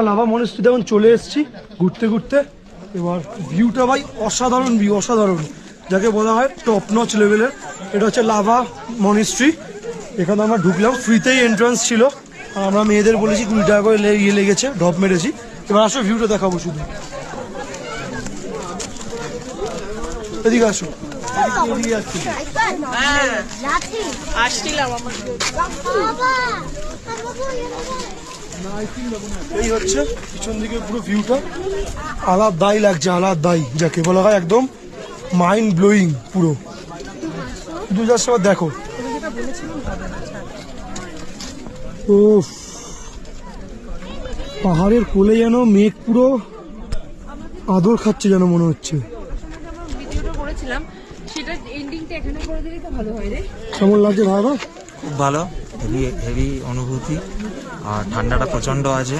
Lava মনেস্ট্রিতে এখন চলে এসেছি ঘুরতে ঘুরতে। এবার ভিউটা ভাই অসাধারণ ভিউ, অসাধারণ, যাকে বলা হয় টপ নচ লেভেলের। এটা হচ্ছে লাভা মনেস্ট্রি। এখানে আমরা ঢুকলাম, ফ্রিতেই এন্ট্রান্স ছিল, আর আমরা মেয়েদের বলেছি 20 টাকা করে ইয়ে লেগেছে, ড্রপ মেরেছি। এবার আসো ভিউটা দেখাবো শুধু, এদিকে আসো। এই হচ্ছে পিছন দিকে পুরো ভিউটা, আলাদাই লাগছে, আলাদাই, যাকে বলা হয় একদম মাইন্ড ব্লোয়িং পুরো। শুধু জাস্ট দেখো, ও পাহাড়ের কোলে যেন মেঘ পুরো আদর খাচ্ছে যেন মনে হচ্ছে। কেমন লাগছে ভাইবা? খুব ভালো, হেভি হেভি অনুভূতি, আর ঠান্ডাটা প্রচন্ড আছে।